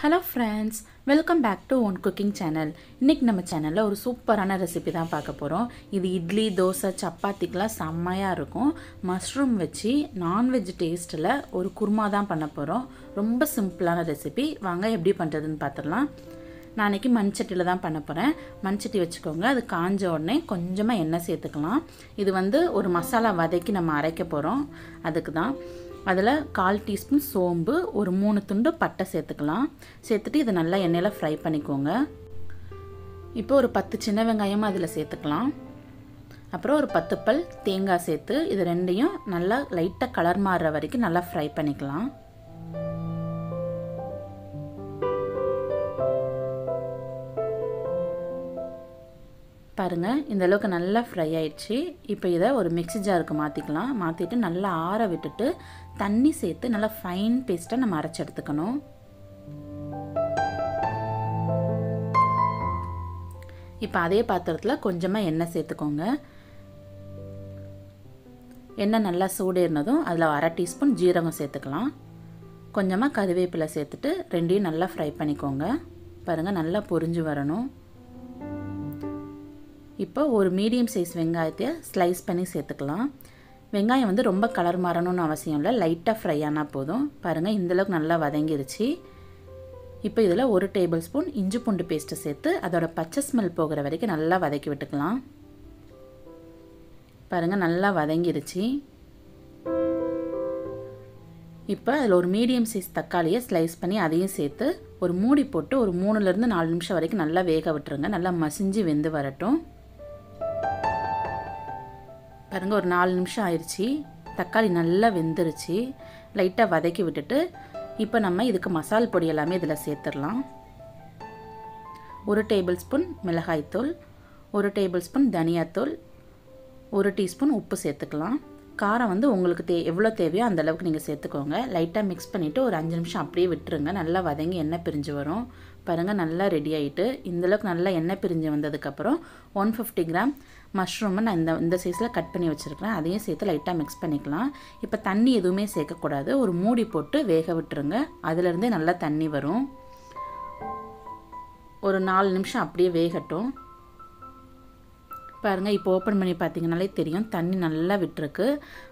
Hello friends, welcome back to One Cooking Channel. இன்னைக்கு நம்ம சேனல்ல ஒரு சூப்பரான ரெசிபி தான் பார்க்க போறோம். இது இட்லி, தோசை, சப்பாத்திக்குலாம் செம்மையா இருக்கும். மஷ்ரூம் வச்சு நான்வெஜ் டேஸ்ட்ல ஒரு குருமா தான் பண்ண போறோம். ரொம்ப சிம்பிளான ரெசிபி. வாங்க எப்படி பண்றதுன்னு பார்த்துடலாம். நான் இன்னைக்கு மண்சட்டில தான் பண்ண போறேன். மண்சட்டி வச்சுக்கோங்க. அது காஞ்ச உடனே கொஞ்சமா எண்ணெய் சேர்த்துக்கலாம். இது ஒரு மசாலா வதக்கி நம்ம அரைக்க போறோம். அதுக்கு தான் அதில் 1/4 டீஸ்பூன் சோம்பு, ஒரு 3 துண்டு பட்டை சேர்த்துக்கலாம். சேர்த்துட்டு இதை நல்லா எண்ணெயில் ஃப்ரை பண்ணிக்கோங்க. இப்போ ஒரு 10 சின்ன வெங்காயமும் அதில் சேர்த்துக்கலாம். அப்புறம் ஒரு 10 பல் தேங்காய் சேர்த்து இது ரெண்டையும் நல்லா லைட்டாக கலர் மாறுற வரைக்கும் நல்லா ஃப்ரை பண்ணிக்கலாம். பாருங்கள், இந்த அளவுக்கு நல்லா ஃப்ரை ஆயிடுச்சு. இப்போ இதை ஒரு மிக்ஸி ஜாருக்கு மாற்றிக்கலாம். மாற்றிட்டு நல்லா ஆற விட்டுட்டு தண்ணி சேர்த்து நல்லா ஃபைன் பேஸ்ட்டாக நம்ம அரைச்சி எடுத்துக்கணும். இப்போ அதே பாத்திரத்தில் கொஞ்சமாக எண்ணெய் சேர்த்துக்கோங்க. எண்ணெய் நல்லா சூடேறினதும் அதில் 1/2 டீஸ்பூன் ஜீரகம் சேர்த்துக்கலாம். கொஞ்சமாக கறிவேப்பிலை சேர்த்துட்டு ரெண்டையும் நல்லா ஃப்ரை பண்ணிக்கோங்க. பாருங்கள், நல்லா பொரிஞ்சு வரணும். இப்போ ஒரு மீடியம் சைஸ் வெங்காயத்தை ஸ்லைஸ் பண்ணி சேர்த்துக்கலாம். வெங்காயம் ரொம்ப கலர் மாறணும்னு அவசியம் இல்லை, லைட்டாக ஃப்ரை ஆனால் போதும். பாருங்கள், இந்தளவுக்கு நல்லா வதங்கிருச்சு. இப்போ இதில் 1 டேபிள் ஸ்பூன் இஞ்சி பூண்டு பேஸ்ட்டை சேர்த்து அதோட பச்சை ஸ்மெல் போகிற வரைக்கும் நல்லா வதக்கி விட்டுக்கலாம். பாருங்கள், நல்லா வதங்கிருச்சு. இப்போ அதில் ஒரு மீடியம் சைஸ் தக்காளியை ஸ்லைஸ் பண்ணி அதையும் சேர்த்து ஒரு மூடி போட்டு ஒரு 3லேருந்து 4 நிமிஷம் வரைக்கும் நல்லா வேக விட்டுருங்க. நல்லா மசிஞ்சு வெந்து வரட்டும். பாருங்கள், ஒரு 4 நிமிஷம் ஆயிடுச்சு. தக்காளி நல்லா வெந்துருச்சு. லைட்டாக வதக்கி விட்டுட்டு இப்போ நம்ம இதுக்கு மசால் பொடி எல்லாமே இதில் சேர்த்துடலாம். 1 டேபிள் ஸ்பூன் மிளகாய்த்தூள், 1 டேபிள் ஸ்பூன் தனியாத்தூள், 1 டீஸ்பூன் உப்பு சேர்த்துக்கலாம். காரம் உங்களுக்கு எவ்வளோ தேவையோ அந்த அளவுக்கு நீங்கள் சேர்த்துக்கோங்க. லைட்டாக மிக்ஸ் பண்ணிவிட்டு ஒரு 5 நிமிஷம் அப்படியே விட்டுருங்க. நல்லா வதங்கி எண்ணெய் பிரிஞ்சு வரும். பாருங்கள், நல்லா ரெடி ஆகிட்டு இந்தளவுக்கு நல்லா எண்ணெய் பிரிஞ்சு வந்ததுக்கப்புறம் 150 கிராம் மஷ்ரூமை நான் இந்த சைஸில் கட் பண்ணி வச்சுருக்கிறேன். அதையும் சேர்த்து லைட்டாக மிக்ஸ் பண்ணிக்கலாம். இப்போ தண்ணி எதுவுமே சேர்க்கக்கூடாது. ஒரு மூடி போட்டு வேக விட்டுருங்க. அதுலேருந்தே நல்லா தண்ணி வரும். ஒரு 4 நிமிஷம் அப்படியே வேகட்டும். பாருங்கள், இப்போ ஓப்பன் பண்ணி பார்த்தீங்கனாலே தெரியும் தண்ணி நல்லா விட்டுருக்கு.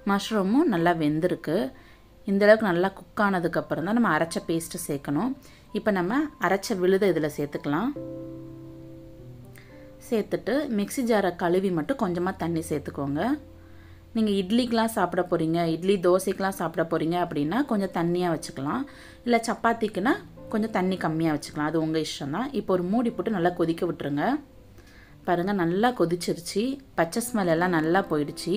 மஷ்ரூமும் நல்லா வெந்திருக்கு. இந்தளவுக்கு நல்லா குக் ஆனதுக்கப்புறம் தான் நம்ம அரைச்ச பேஸ்ட்டு சேர்க்கணும். இப்போ நம்ம அரைச்ச விழுதை இதில் சேர்த்துக்கலாம். சேர்த்துட்டு மிக்ஸி ஜாரை கழுவி மட்டும் கொஞ்சமாக தண்ணி சேர்த்துக்கோங்க. நீங்கள் இட்லிக்கெலாம் சாப்பிட போகிறீங்க, இட்லி தோசைக்கெலாம் சாப்பிட போகிறீங்க அப்படின்னா கொஞ்சம் தண்ணியாக வச்சுக்கலாம். இல்லை சப்பாத்திக்குன்னா கொஞ்சம் தண்ணி கம்மியாக வச்சுக்கலாம். அது உங்கள் இஷ்டம் தான். இப்போ ஒரு மூடி போட்டு நல்லா கொதிக்க விட்டுருங்க. பாருங்கள், நல்லா கொதிச்சிருச்சு. பச்சை ஸ்மெல் எல்லாம் நல்லா போயிடுச்சு.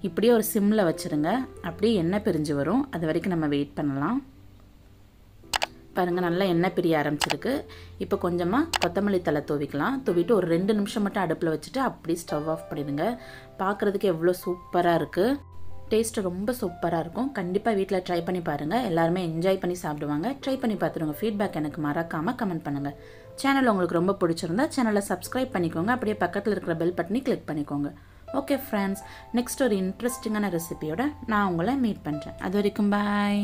இப்படியே ஒரு சிம்மில் வச்சுருங்க. அப்படியே எண்ணெய் பிரிஞ்சு வரும். அது வரைக்கும் நம்ம வெயிட் பண்ணலாம். பாருங்கள், நல்லா எண்ணெய் பிரிய ஆரம்பிச்சிருக்கு. இப்போ கொஞ்சமாக கொத்தமல்லி தழை தூவிக்கலாம். தூவிட்டு ஒரு 2 நிமிஷம் மட்டும் அடுப்பில் வச்சுட்டு அப்படியே ஸ்டவ் ஆஃப் பண்ணிடுங்க. பார்க்குறதுக்கு எவ்வளோ சூப்பராக இருக்குது. டேஸ்ட்டு ரொம்ப சூப்பராக இருக்கும். கண்டிப்பாக வீட்டில் ட்ரை பண்ணி பாருங்கள். எல்லாருமே என்ஜாய் பண்ணி சாப்பிடுவாங்க. ட்ரை பண்ணி பார்த்துருங்க. ஃபீட்பேக் எனக்கு மறக்காமல் கமெண்ட் பண்ணுங்கள். சேனல் உங்களுக்கு ரொம்ப பிடிச்சிருந்தா சேனலை சப்ஸ்கிரைப் பண்ணிக்கோங்க. அப்படியே பக்கத்தில் இருக்கிற பெல் பட்டனை கிளிக் பண்ணிக்கோங்க. ஓகே ஃப்ரெண்ட்ஸ், நெக்ஸ்ட் ஒரு இன்ட்ரெஸ்டிங்கான ரெசிபியோட நான் உங்களை மீட் பண்ணுறேன். அது வரைக்கும் பாய்.